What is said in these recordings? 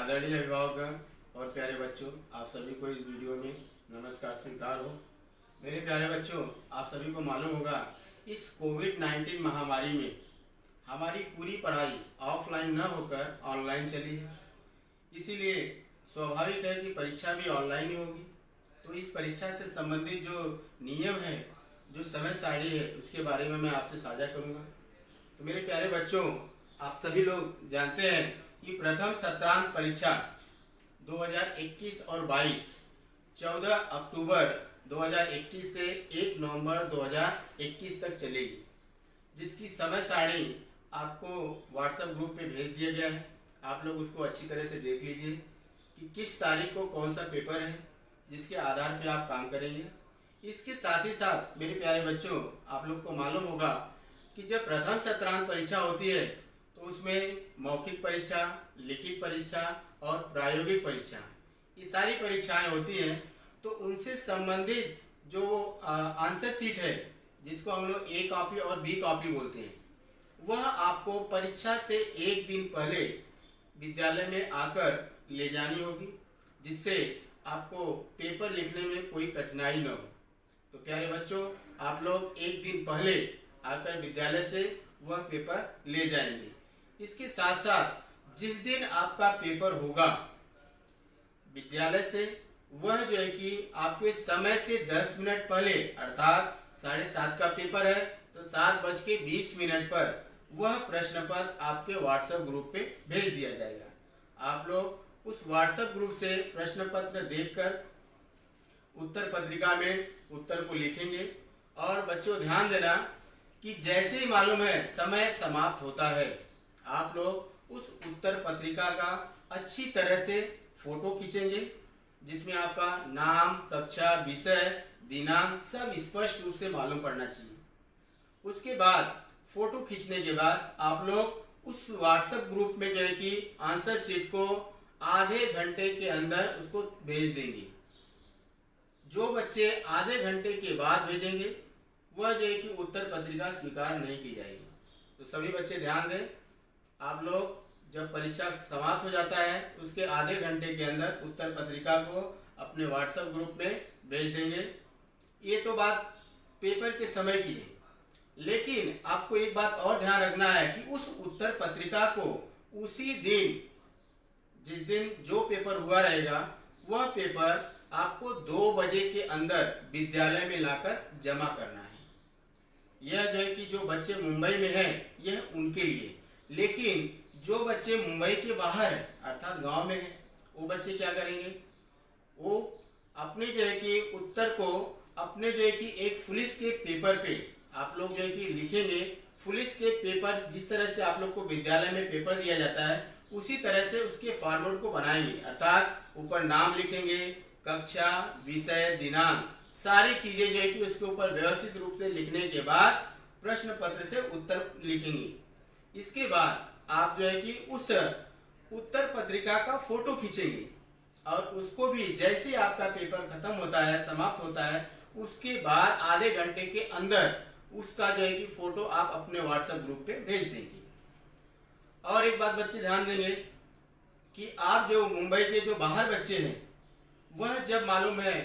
आदरणीय अभिभावकगण और प्यारे बच्चों, आप सभी को इस वीडियो में नमस्कार स्वीकार हो। मेरे प्यारे बच्चों, आप सभी को मालूम होगा इस कोविड-19 महामारी में हमारी पूरी पढ़ाई ऑफलाइन न होकर ऑनलाइन चली है। इसीलिए स्वाभाविक है कि परीक्षा भी ऑनलाइन ही होगी। तो इस परीक्षा से संबंधित जो नियम है, जो समय सारणी है, उसके बारे में मैं आपसे साझा करूँगा। तो मेरे प्यारे बच्चों, आप सभी लोग जानते हैं कि प्रथम सत्रांत परीक्षा 2021 और 22 14 अक्टूबर 2021 से 1 नवंबर 2021 तक चलेगी, जिसकी समय सारणी आपको व्हाट्सएप ग्रुप पे भेज दिया गया है। आप लोग उसको अच्छी तरह से देख लीजिए कि किस तारीख को कौन सा पेपर है, जिसके आधार पे आप काम करेंगे। इसके साथ ही साथ मेरे प्यारे बच्चों, आप लोग को मालूम होगा कि जब प्रथम सत्रांत परीक्षा होती है तो उसमें मौखिक परीक्षा, लिखित परीक्षा और प्रायोगिक परीक्षा, ये सारी परीक्षाएं होती हैं। तो उनसे संबंधित जो आंसर शीट है, जिसको हम लोग ए कॉपी और बी कॉपी बोलते हैं, वह आपको परीक्षा से एक दिन पहले विद्यालय में आकर ले जानी होगी, जिससे आपको पेपर लिखने में कोई कठिनाई न हो। तो प्यारे बच्चों, आप लोग एक दिन पहले आकर विद्यालय से वह पेपर ले जाएंगे। इसके साथ साथ जिस दिन आपका पेपर होगा विद्यालय से, वह जो है कि आपके समय से 10 मिनट पहले, अर्थात 7:30 का पेपर है तो 7:20 पर वह प्रश्न पत्र आपके व्हाट्सएप ग्रुप पे भेज दिया जाएगा। आप लोग उस व्हाट्सएप ग्रुप से प्रश्न पत्र देखकर उत्तर पत्रिका में उत्तर को लिखेंगे। और बच्चों, ध्यान देना कि जैसे ही मालूम है समय समाप्त होता है, आप लोग उस उत्तर पत्रिका का अच्छी तरह से फोटो खींचेंगे, जिसमें आपका नाम, कक्षा, विषय, दिनांक सब स्पष्ट रूप से मालूम पड़ना चाहिए। उसके बाद फोटो खींचने के बाद आप लोग उस व्हाट्सएप ग्रुप में जो है कि आंसर शीट को आधे घंटे के अंदर उसको भेज देंगे। जो बच्चे आधे घंटे के बाद भेजेंगे, वह जो है कि उत्तर पत्रिका स्वीकार नहीं की जाएगी। तो सभी बच्चे ध्यान दें, आप लोग जब परीक्षा समाप्त हो जाता है उसके आधे घंटे के अंदर उत्तर पत्रिका को अपने व्हाट्सएप ग्रुप में भेज देंगे। ये तो बात पेपर के समय की है, लेकिन आपको एक बात और ध्यान रखना है कि उस उत्तर पत्रिका को उसी दिन, जिस दिन जो पेपर हुआ रहेगा, वह पेपर आपको 2 बजे के अंदर विद्यालय में लाकर जमा करना है। यह जो है कि जो बच्चे मुंबई में हैं, यह उनके लिए। लेकिन जो बच्चे मुंबई के बाहर हैं, अर्थात गांव में हैं, वो बच्चे क्या करेंगे? वो अपने जो है कि उत्तर को अपने जो है कि एक पुलिस के पेपर पे आप लोग जो है कि लिखेंगे। पुलिस के पेपर जिस तरह से आप लोग को विद्यालय में पेपर दिया जाता है, उसी तरह से उसके फॉर्मेट को बनाएंगे। अर्थात ऊपर नाम लिखेंगे, कक्षा, विषय, दिनांक, सारी चीजें जो है कि उसके ऊपर व्यवस्थित रूप से लिखने के बाद प्रश्न पत्र से उत्तर लिखेंगे। इसके बाद आप जो है कि उस उत्तर पत्रिका का फोटो खींचेंगे और उसको भी जैसे ही आपका पेपर खत्म होता है, समाप्त होता है, उसके बाद आधे घंटे के अंदर उसका जो है कि फोटो आप अपने व्हाट्सएप ग्रुप पे भेज देंगे। और एक बात बच्चे ध्यान देंगे कि आप जो मुंबई के जो बाहर बच्चे हैं, वह जब मालूम है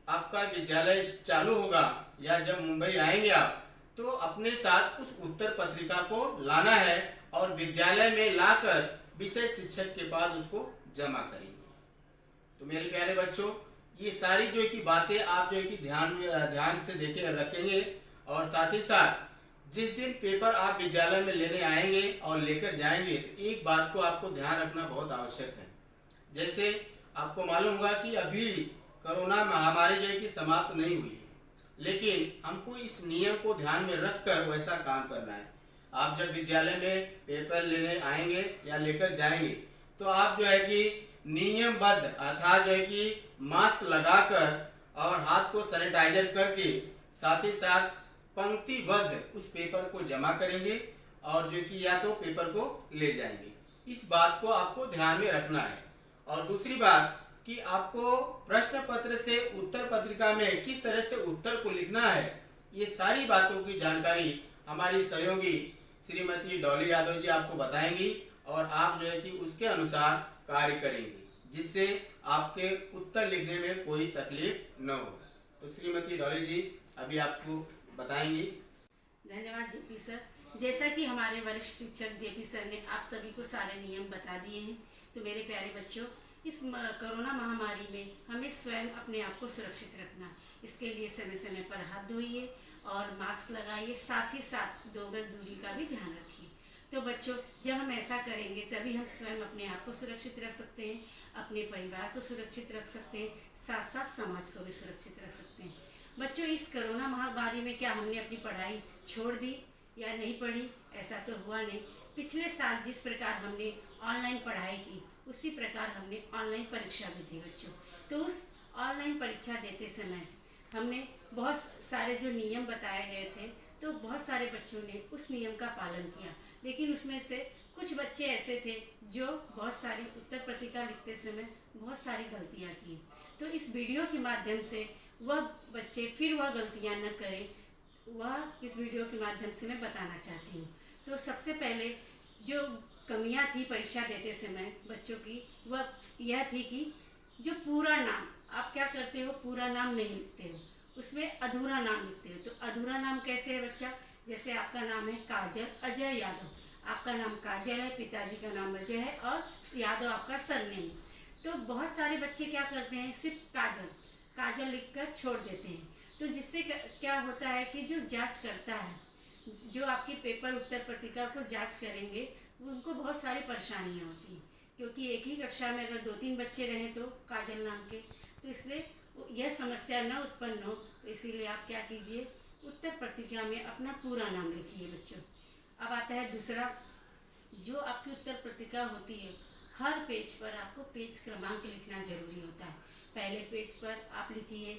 आपका विद्यालय चालू होगा या जब मुंबई आएंगे आप, तो अपने साथ उस उत्तर पत्रिका को लाना है और विद्यालय में लाकर विषय शिक्षक के पास उसको जमा करेंगे। तो मेरे प्यारे बच्चों, ये सारी जो है कि बातें आप जो है कि ध्यान से देखे रखेंगे। और साथ ही साथ जिस दिन पेपर आप विद्यालय में लेने आएंगे और लेकर जाएंगे, तो एक बात को आपको ध्यान रखना बहुत आवश्यक है। जैसे आपको मालूम होगा कि अभी कोरोना महामारी जो है कि समाप्त नहीं हुई, लेकिन हमको इस नियम को ध्यान में रखकर वैसा काम करना है। आप जब विद्यालय में पेपर लेने आएंगे या लेकर जाएंगे, तो आप जो है कि नियमबद्ध, अर्थात जो है कि मास्क लगाकर और हाथ को सैनिटाइजर करके, साथ ही साथ पंक्तिबद्ध उस पेपर को जमा करेंगे और जो कि या तो पेपर को ले जाएंगे। इस बात को आपको ध्यान में रखना है। और दूसरी बात कि आपको प्रश्न पत्र से उत्तर पत्रिका में किस तरह से उत्तर को लिखना है, ये सारी बातों की जानकारी हमारी सहयोगी श्रीमती डॉली यादव जी आपको बताएंगी और आप जो है कि उसके अनुसार कार्य करेंगे, जिससे आपके उत्तर लिखने में कोई तकलीफ न हो। तो श्रीमती डॉली जी अभी आपको बताएंगी। धन्यवाद जेपी सर। जैसा कि हमारे वरिष्ठ शिक्षक जेपी सर ने आप सभी को सारे नियम बता दिए हैं, तो मेरे प्यारे बच्चों, इस कोरोना महामारी में हमें स्वयं अपने आप को सुरक्षित रखना। इसके लिए समय समय पर हाथ धोइए और मास्क लगाइए, साथ ही साथ 2 गज दूरी का भी ध्यान रखिए। तो बच्चों, जब हम ऐसा करेंगे तभी हम स्वयं अपने आप को सुरक्षित रख सकते हैं, अपने परिवार को सुरक्षित रख सकते हैं, साथ साथ समाज को भी सुरक्षित रख सकते हैं। बच्चों, इस कोरोना महामारी में क्या हमने अपनी पढ़ाई छोड़ दी या नहीं पढ़ी? ऐसा तो हुआ नहीं। पिछले साल जिस प्रकार हमने ऑनलाइन पढ़ाई की, उसी प्रकार हमने ऑनलाइन परीक्षा भी दी बच्चों। तो उस ऑनलाइन परीक्षा देते समय हमने बहुत सारे जो नियम बताए गए थे, तो बहुत सारे बच्चों ने उस नियम का पालन किया, लेकिन उसमें से कुछ बच्चे ऐसे थे जो बहुत सारी उत्तर पत्रिका लिखते समय बहुत सारी गलतियां की। तो इस वीडियो के माध्यम से वह बच्चे फिर वह गलतियां न करें, वह इस वीडियो के माध्यम से मैं बताना चाहती हूँ। तो सबसे पहले जो कमियां थी परीक्षा देते समय बच्चों की, वह यह थी कि जो पूरा नाम आप क्या करते हो, पूरा नाम नहीं लिखते हो, उसमें अधूरा नाम लिखते हो। तो अधूरा नाम कैसे है बच्चा? जैसे आपका नाम है काजल अजय यादव, आपका नाम काजल है, पिताजी का नाम अजय है और यादव आपका सरनेम। तो बहुत सारे बच्चे क्या करते हैं, सिर्फ काजल काजल लिखकर छोड़ देते हैं। तो जिससे क्या होता है कि जो जांच करता है, जो आपकी पेपर उत्तर पत्रिका को जांच करेंगे, उनको बहुत सारी परेशानियां होती हैं, क्योंकि एक ही कक्षा में अगर 2-3 बच्चे रहें तो काजल नाम के, तो इसलिए यह समस्या न उत्पन्न हो, तो इसीलिए आप क्या कीजिए, उत्तर पत्रिका में अपना पूरा नाम लिखिए बच्चों। अब आता है दूसरा, जो आपकी उत्तर पत्रिका होती है, हर पेज पर आपको पेज क्रमांक लिखना जरूरी होता है। पहले पेज पर आप लिखिए,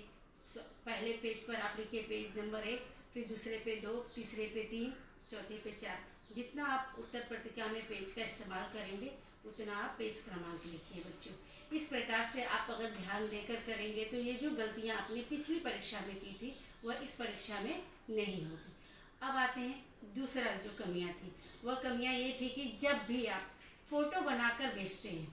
पहले पेज पर आप लिखिए पेज नंबर 1, फिर दूसरे पे 2, तीसरे पे 3, चौथे पे 4। जितना आप उत्तर पत्रिका में पेज का इस्तेमाल करेंगे उतना आप पेज क्रमांक लिखिए बच्चों। इस प्रकार से आप अगर ध्यान देकर करेंगे तो ये जो गलतियां आपने पिछली परीक्षा में की थी वह इस परीक्षा में नहीं होगी। अब आते हैं दूसरा जो कमियां थी, वह कमियां ये थी कि जब भी आप फोटो बनाकर भेजते हैं,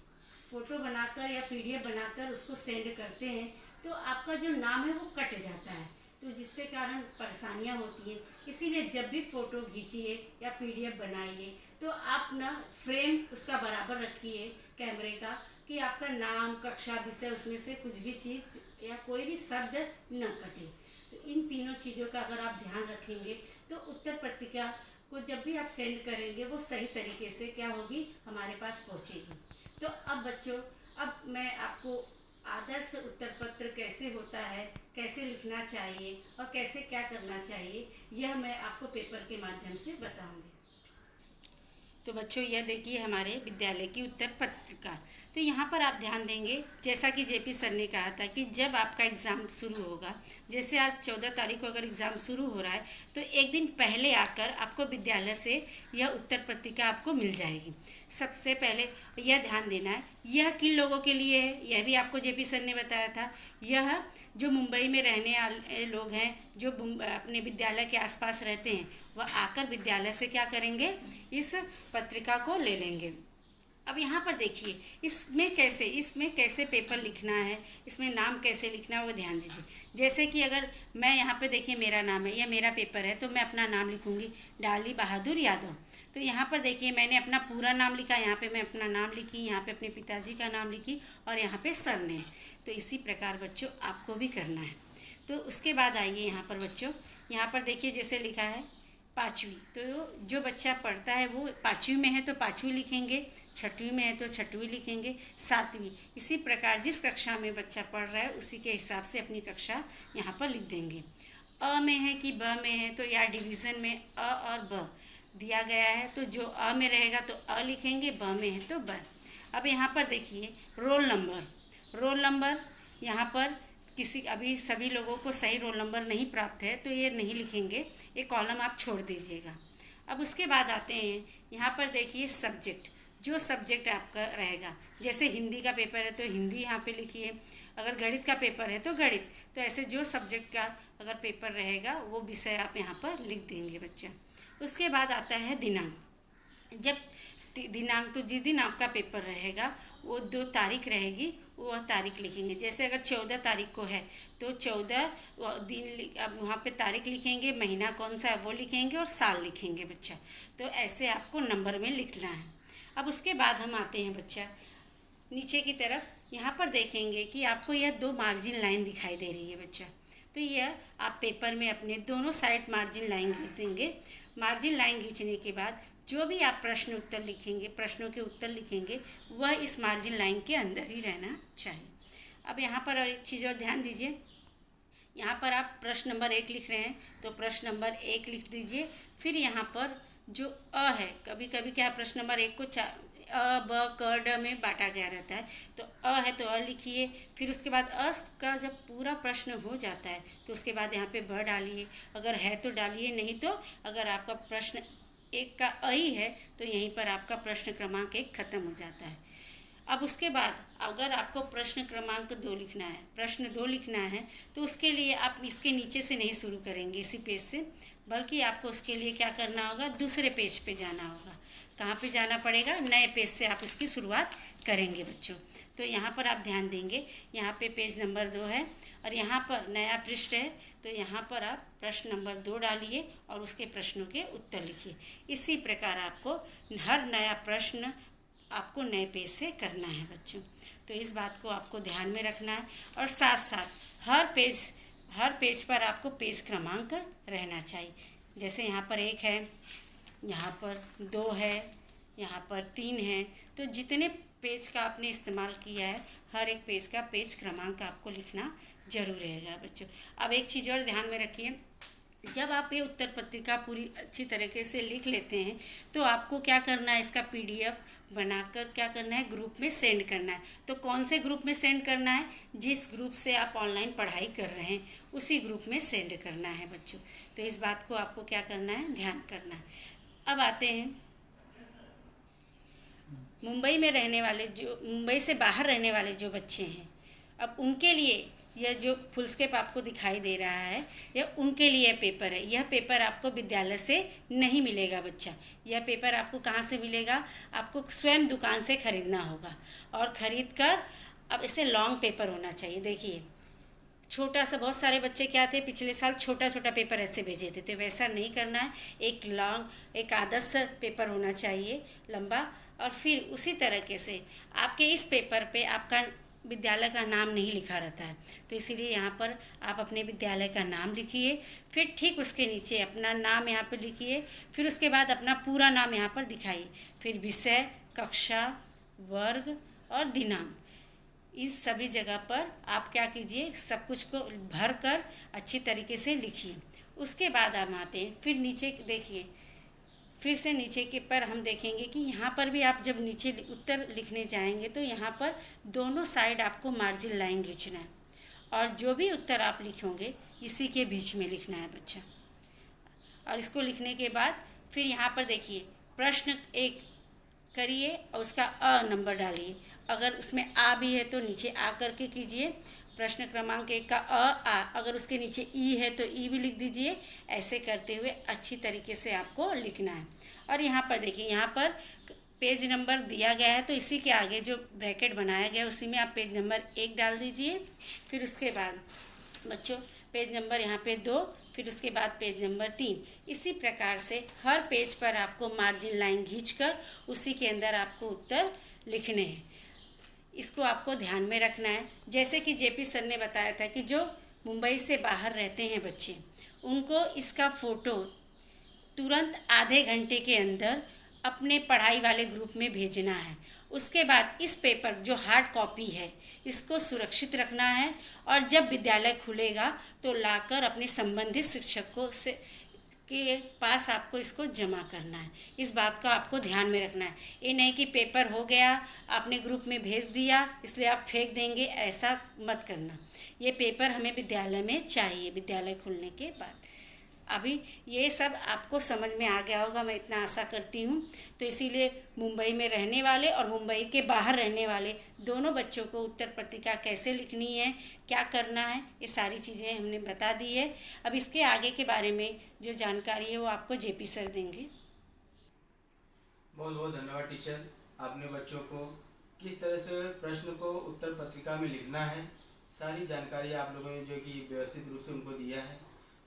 फोटो बनाकर या पीडीएफ बनाकर उसको सेंड करते हैं, तो आपका जो नाम है वो कट जाता है, तो जिससे कारण परेशानियां होती हैं। इसीलिए जब भी फ़ोटो खींचिए या पीडीएफ बनाइए तो आप ना फ्रेम उसका बराबर रखिए कैमरे का, कि आपका नाम, कक्षा, विषय, उसमें से कुछ भी चीज़ या कोई भी शब्द न कटे। तो इन तीनों चीज़ों का अगर आप ध्यान रखेंगे तो उत्तर पत्रिका को जब भी आप सेंड करेंगे वो सही तरीके से क्या होगी, हमारे पास पहुँचेगी। तो अब बच्चों, अब मैं आपको आदर्श उत्तर पत्र कैसे होता है, कैसे लिखना चाहिए और कैसे क्या करना चाहिए, यह मैं आपको पेपर के माध्यम से बताऊंगी। तो बच्चों, यह देखिए हमारे विद्यालय की उत्तर पत्रिका। तो यहाँ पर आप ध्यान देंगे, जैसा कि जेपी सर ने कहा था कि जब आपका एग्ज़ाम शुरू होगा, जैसे आज 14 तारीख को अगर एग्ज़ाम शुरू हो रहा है तो एक दिन पहले आकर आपको विद्यालय से यह उत्तर पत्रिका आपको मिल जाएगी। सबसे पहले यह ध्यान देना है, यह किन लोगों के लिए है, यह भी आपको जेपी सर ने बताया था। यह जो मुंबई में रहने वाले लोग हैं, जो अपने विद्यालय के आसपास रहते हैं, वह आकर विद्यालय से क्या करेंगे, इस पत्रिका को ले लेंगे। अब यहाँ पर देखिए, इसमें कैसे पेपर लिखना है, इसमें नाम कैसे लिखना है वो ध्यान दीजिए। जैसे कि अगर मैं यहाँ पे देखिए मेरा नाम है या मेरा पेपर है, तो मैं अपना नाम लिखूँगी डाली बहादुर यादव। तो यहाँ पर देखिए मैंने अपना पूरा नाम लिखा, यहाँ पे मैं अपना नाम लिखी, यहाँ पे अपने पिताजी का नाम लिखी और यहाँ पे सरनेम। तो इसी प्रकार बच्चों आपको भी करना है। तो उसके बाद आइए यहाँ पर बच्चों, यहाँ पर देखिए जैसे लिखा है 5वीं, तो जो बच्चा पढ़ता है वो 5वीं में है तो 5वीं लिखेंगे, 6वीं में है तो 6वीं लिखेंगे, 7वीं। इसी प्रकार जिस कक्षा में बच्चा पढ़ रहा है उसी के हिसाब से अपनी कक्षा यहाँ पर लिख देंगे। अ में है कि ब में है, तो या डिवीज़न में अ और ब दिया गया है, तो जो अ में रहेगा तो अ लिखेंगे, ब में है तो ब। अब यहाँ पर देखिए रोल नंबर यहाँ पर अभी सभी लोगों को सही रोल नंबर नहीं प्राप्त है तो ये नहीं लिखेंगे, एक कॉलम आप छोड़ दीजिएगा। अब उसके बाद आते हैं यहाँ पर देखिए सब्जेक्ट, जो सब्जेक्ट आपका रहेगा, जैसे हिंदी का पेपर है तो हिंदी यहाँ पे लिखिए, अगर गणित का पेपर है तो गणित। तो ऐसे जो सब्जेक्ट का अगर पेपर रहेगा वो विषय आप यहाँ पर लिख देंगे बच्चा। उसके बाद आता है दिनांक। जब दिनांक, तो जिस दिन आपका पेपर रहेगा वो जो तारीख रहेगी वह तारीख लिखेंगे। जैसे अगर 14 तारीख को है तो 14 दिन, अब वहाँ पे तारीख लिखेंगे, महीना कौन सा है वो लिखेंगे और साल लिखेंगे बच्चा। तो ऐसे आपको नंबर में लिखना है। अब उसके बाद हम आते हैं बच्चा नीचे की तरफ। यहाँ पर देखेंगे कि आपको यह 2 मार्जिन लाइन दिखाई दे रही है बच्चा। तो यह आप पेपर में अपने दोनों साइड मार्जिन लाइन खींच देंगे। मार्जिन लाइन खींचने के बाद जो भी आप प्रश्न उत्तर लिखेंगे, प्रश्नों के उत्तर लिखेंगे, वह इस मार्जिन लाइन के अंदर ही रहना चाहिए। अब यहाँ पर और एक चीज़ और ध्यान दीजिए, यहाँ पर आप प्रश्न नंबर 1 लिख रहे हैं तो प्रश्न नंबर 1 लिख दीजिए। फिर यहाँ पर जो अ है, कभी कभी क्या प्रश्न नंबर 1 को अ ब क ड में बांटा गया रहता है, तो अ है तो अ लिखिए। फिर उसके बाद अ का जब पूरा प्रश्न हो जाता है तो उसके बाद यहाँ पे ब डालिए, अगर है तो डालिए, नहीं तो अगर आपका प्रश्न 1 का अ ही है तो यहीं पर आपका प्रश्न क्रमांक 1 खत्म हो जाता है। अब उसके बाद अगर आपको प्रश्न क्रमांक 2 लिखना है, प्रश्न 2 लिखना है, तो उसके लिए आप इसके नीचे से नहीं शुरू करेंगे इसी पेज से, बल्कि आपको उसके लिए क्या करना होगा, दूसरे पेज पे जाना होगा। कहाँ पे जाना पड़ेगा, नए पेज से आप उसकी शुरुआत करेंगे बच्चों। तो यहाँ पर आप ध्यान देंगे, यहाँ पे पेज नंबर 2 है और यहाँ पर नया पृष्ठ है, तो यहाँ पर आप प्रश्न नंबर 2 डालिए और उसके प्रश्नों के उत्तर लिखिए। इसी प्रकार आपको हर नया प्रश्न आपको नए पेज से करना है बच्चों। तो इस बात को आपको ध्यान में रखना है और साथ साथ हर पेज पर आपको पेज क्रमांक रहना चाहिए। जैसे यहाँ पर 1 है, यहाँ पर 2 है, यहाँ पर 3 है, तो जितने पेज का आपने इस्तेमाल किया है हर एक पेज का पेज क्रमांक आपको लिखना जरूर रहेगा बच्चों। अब एक चीज़ और ध्यान में रखिए, जब आप ये उत्तर पत्रिका पूरी अच्छी तरीके से लिख लेते हैं तो आपको क्या करना है, इसका PDF बनाकर क्या करना है, ग्रुप में सेंड करना है। तो कौन से ग्रुप में सेंड करना है, जिस ग्रुप से आप ऑनलाइन पढ़ाई कर रहे हैं उसी ग्रुप में सेंड करना है बच्चों। तो इस बात को आपको क्या करना है, ध्यान करना है। अब आते हैं मुंबई से बाहर रहने वाले जो बच्चे हैं, अब उनके लिए यह जो फुल स्केप आपको दिखाई दे रहा है, यह उनके लिए पेपर है। यह पेपर आपको विद्यालय से नहीं मिलेगा बच्चा। यह पेपर आपको कहाँ से मिलेगा, आपको स्वयं दुकान से खरीदना होगा और ख़रीद कर, अब इसे लॉन्ग पेपर होना चाहिए। देखिए छोटा सा, बहुत सारे बच्चे क्या थे पिछले साल छोटा छोटा पेपर ऐसे भेजे थे, तो वैसा नहीं करना है। एक आदर्श पेपर होना चाहिए लंबा, और फिर उसी तरीके से आपके इस पेपर पे आपका विद्यालय का नाम नहीं लिखा रहता है, तो इसीलिए यहाँ पर आप अपने विद्यालय का नाम लिखिए। फिर ठीक उसके नीचे अपना नाम यहाँ पर लिखिए, फिर उसके बाद अपना पूरा नाम यहाँ पर दिखाइए, फिर विषय, कक्षा, वर्ग और दिनांक, इस सभी जगह पर आप क्या कीजिए, सब कुछ को भर कर अच्छी तरीके से लिखिए। उसके बाद हम आते हैं, फिर नीचे देखिए, फिर से नीचे के पर हम देखेंगे कि यहाँ पर भी आप जब नीचे उत्तर लिखने जाएंगे तो यहाँ पर दोनों साइड आपको मार्जिन लाइन खींचना है और जो भी उत्तर आप लिखोगे इसी के बीच में लिखना है बच्चा। और इसको लिखने के बाद फिर यहाँ पर देखिए प्रश्न 1 करिए और उसका अ नंबर डालिए, अगर उसमें आ भी है तो नीचे आ करके कीजिए। प्रश्न क्रमांक 1 का आ, अगर उसके नीचे ई है तो ई भी लिख दीजिए। ऐसे करते हुए अच्छी तरीके से आपको लिखना है। और यहाँ पर देखिए, यहाँ पर पेज नंबर दिया गया है तो इसी के आगे जो ब्रैकेट बनाया गया है उसी में आप पेज नंबर 1 डाल दीजिए। फिर उसके बाद बच्चों पेज नंबर यहाँ पे 2, फिर उसके बाद पेज नंबर 3। इसी प्रकार से हर पेज पर आपको मार्जिन लाइन खींचकर उसी के अंदर आपको उत्तर लिखने हैं। इसको आपको ध्यान में रखना है। जैसे कि JP सर ने बताया था कि जो मुंबई से बाहर रहते हैं बच्चे, उनको इसका फ़ोटो तुरंत आधे घंटे के अंदर अपने पढ़ाई वाले ग्रुप में भेजना है। उसके बाद इस पेपर जो हार्ड कॉपी है इसको सुरक्षित रखना है और जब विद्यालय खुलेगा तो लाकर अपने संबंधित शिक्षक को के पास आपको इसको जमा करना है। इस बात का आपको ध्यान में रखना है। ये नहीं कि पेपर हो गया आपने ग्रुप में भेज दिया इसलिए आप फेंक देंगे, ऐसा मत करना। ये पेपर हमें विद्यालय में चाहिए विद्यालय खुलने के बाद। अभी ये सब आपको समझ में आ गया होगा, मैं इतना आशा करती हूँ। तो इसीलिए मुंबई में रहने वाले और मुंबई के बाहर रहने वाले दोनों बच्चों को उत्तर पत्रिका कैसे लिखनी है, क्या करना है, ये सारी चीज़ें हमने बता दी है। अब इसके आगे के बारे में जो जानकारी है वो आपको JP सर देंगे। बहुत बहुत धन्यवाद टीचर, आपने बच्चों को किस तरह से प्रश्न को उत्तर पत्रिका में लिखना है, सारी जानकारी आप लोगों ने जो कि व्यवस्थित रूप से उनको दिया है।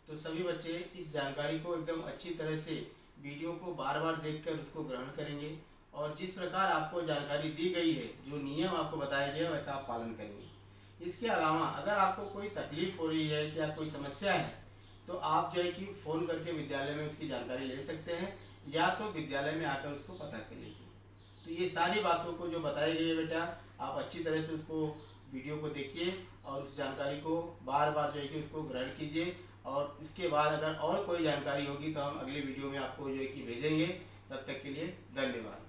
तो सभी बच्चे इस जानकारी को एकदम अच्छी तरह से वीडियो को बार बार देखकर उसको ग्रहण करेंगे और जिस प्रकार आपको जानकारी दी गई है, जो नियम आपको बताया गया वैसा आप पालन करेंगे। इसके अलावा अगर आपको कोई तकलीफ हो रही है या कोई समस्या है तो आप जो है कि फ़ोन करके विद्यालय में उसकी जानकारी ले सकते हैं या तो विद्यालय में आकर उसको पता कर लीजिए। तो ये सारी बातों को जो बताई गई है बेटा, आप अच्छी तरह से उसको वीडियो को देखिए और उस जानकारी को बार बार जो है कि उसको ग्रहण कीजिए और इसके बाद अगर और कोई जानकारी होगी तो हम अगले वीडियो में आपको जो है कि भेजेंगे। तब तक के लिए धन्यवाद।